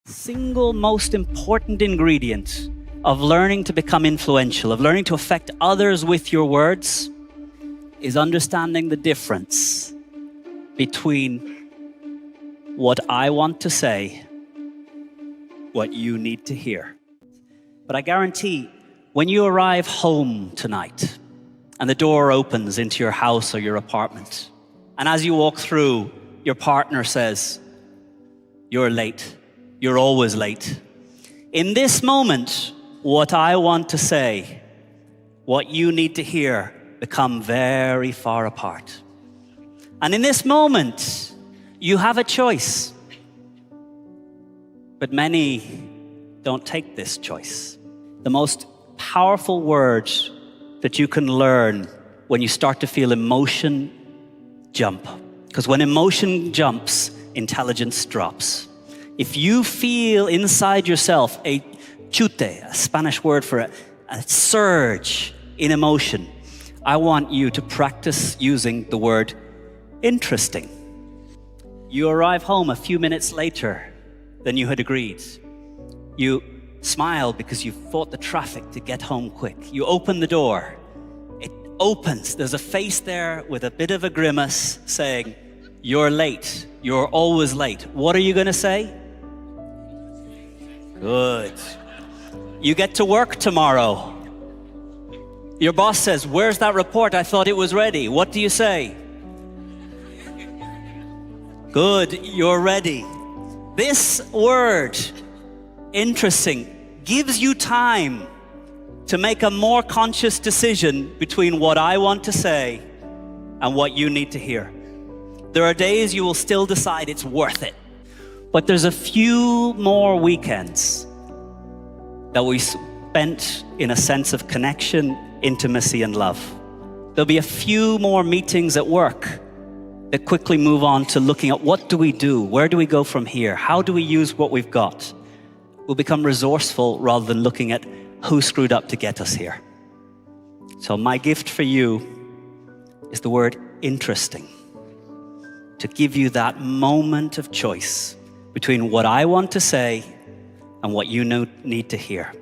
Single most important ingredient of learning to become influential, of learning to affect others with your words, is understanding the difference between what I want to say, what you need to hear. But I guarantee when you arrive home tonight and the door opens into your house or your apartment, and as you walk through, your partner says, "You're late. You're always late." In this moment, what I want to say, what you need to hear, become very far apart. And in this moment, you have a choice. But many don't take this choice. The most powerful word that you can learn when you start to feel emotion jump. Because when emotion jumps, intelligence drops. If you feel inside yourself a chute, a Spanish word for a surge in emotion, I want you to practice using the word interesting. You arrive home a few minutes later than you had agreed. You smile because you fought the traffic to get home quick. You open the door. It opens. There's a face there with a bit of a grimace saying, "You're late. You're always late." What are you going to say? Good. You get to work tomorrow. Your boss says, "Where's that report? I thought it was ready." What do you say? Good, you're ready. This word, interesting, gives you time to make a more conscious decision between what I want to say and what you need to hear. There are days you will still decide it's worth it. But there's a few more weekends that we spent in a sense of connection, intimacy, and love. There'll be a few more meetings at work that quickly move on to looking at what do we do? Where do we go from here? How do we use what we've got? We'll become resourceful rather than looking at who screwed up to get us here. So my gift for you is the word interesting, to give you that moment of choice between what I want to say and what you need to hear.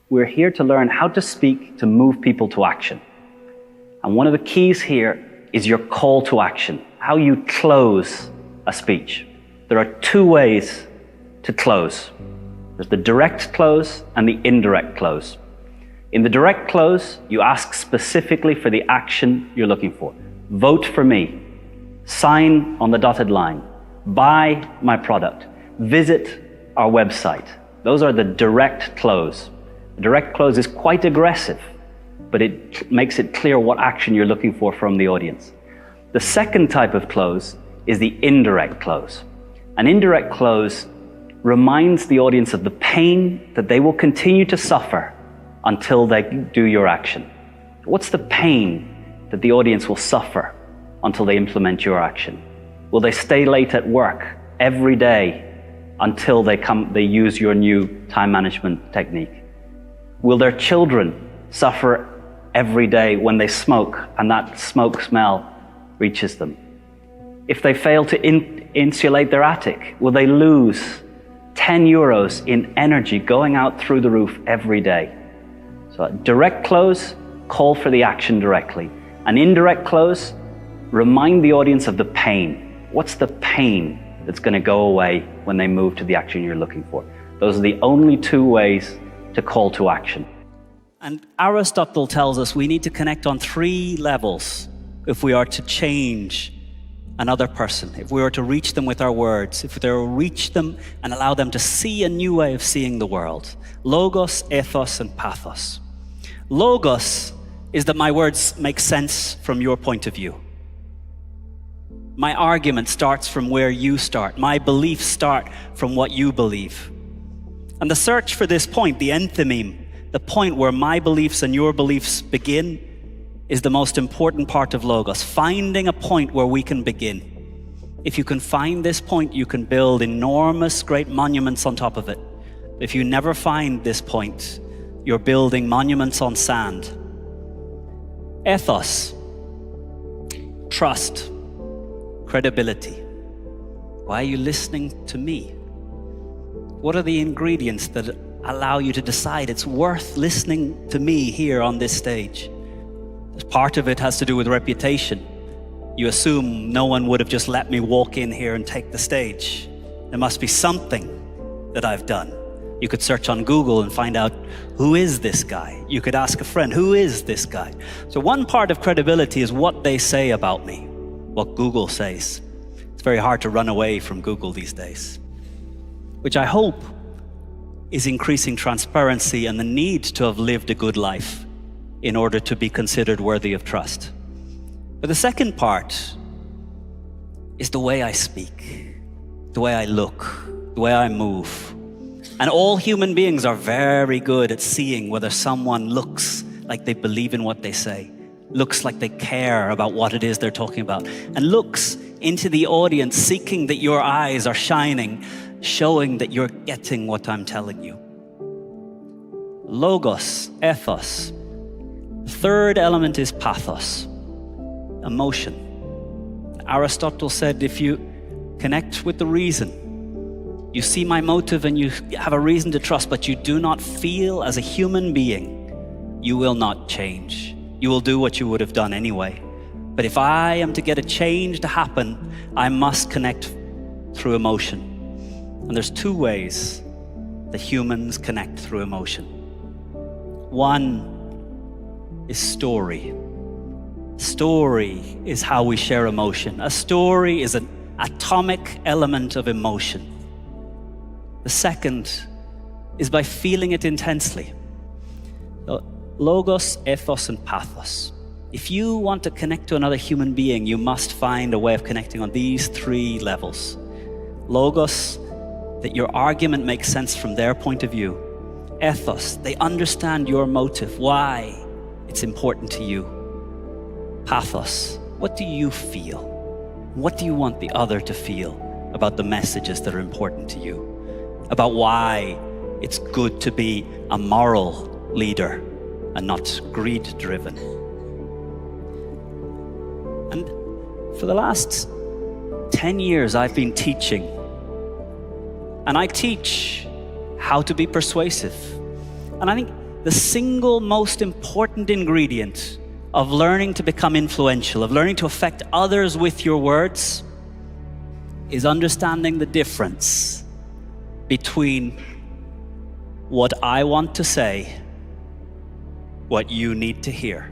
We're here to learn how to speak to move people to action. And one of the keys here is your call to action, how you close a speech. There are two ways to close. There's the direct close and the indirect close. In the direct close, you ask specifically for the action you're looking for. Vote for me. Sign on the dotted line. Buy my product. Visit our website. Those are the direct close. The direct close is quite aggressive, but it makes it clear what action you're looking for from the audience. The second type of close is the indirect close. An indirect close reminds the audience of the pain that they will continue to suffer until they do your action. What's the pain that the audience will suffer until they implement your action? Will they stay late at work every day until they use your new time management technique? Will their children suffer every day when they smoke and that smoke smell reaches them? If they fail to insulate their attic, will they lose 10 euros in energy going out through the roof every day? So direct close, call for the action directly. An indirect close, remind the audience of the pain. What's the pain that's going to go away when they move to the action you're looking for? Those are the only two ways to call to action. And Aristotle tells us we need to connect on three levels if we are to change another person, if we are to reach them with our words, if we are to reach them and allow them to see a new way of seeing the world. Logos, ethos, and pathos. Logos is that my words make sense from your point of view. My argument starts from where you start. My beliefs start from what you believe. And the search for this point, the enthymeme, the point where my beliefs and your beliefs begin, is the most important part of Logos. Finding a point where we can begin. If you can find this point, you can build enormous, great monuments on top of it. If you never find this point, you're building monuments on sand. Ethos, trust, credibility. Why are you listening to me? What are the ingredients that allow you to decide it's worth listening to me here on this stage? Part of it has to do with reputation. You assume no one would have just let me walk in here and take the stage. There must be something that I've done. You could search on Google and find out, who is this guy? You could ask a friend, who is this guy? So one part of credibility is what they say about me, what Google says. It's very hard to run away from Google these days, which I hope is increasing transparency and the need to have lived a good life in order to be considered worthy of trust. But the second part is the way I speak, the way I look, the way I move. And all human beings are very good at seeing whether someone looks like they believe in what they say, looks like they care about what it is they're talking about, and looks into the audience seeking that your eyes are shining, showing that you're getting what I'm telling you. Logos, ethos. The third element is pathos, emotion. Aristotle said, if you connect with the reason, you see my motive and you have a reason to trust, but you do not feel as a human being, you will not change. You will do what you would have done anyway. But if I am to get a change to happen, I must connect through emotion. And there's two ways that humans connect through emotion. One is story. Story is how we share emotion. A story is an atomic element of emotion. The second is by feeling it intensely. Logos, ethos, and pathos. If you want to connect to another human being, you must find a way of connecting on these three levels. Logos, that your argument makes sense from their point of view. Ethos, they understand your motive, why it's important to you. Pathos, what do you feel? What do you want the other to feel about the messages that are important to you? About why it's good to be a moral leader and not greed-driven. And for the last 10 years, I've been teaching. And I teach how to be persuasive. And I think the single most important ingredient of learning to become influential, of learning to affect others with your words, is understanding the difference between what I want to say, what you need to hear.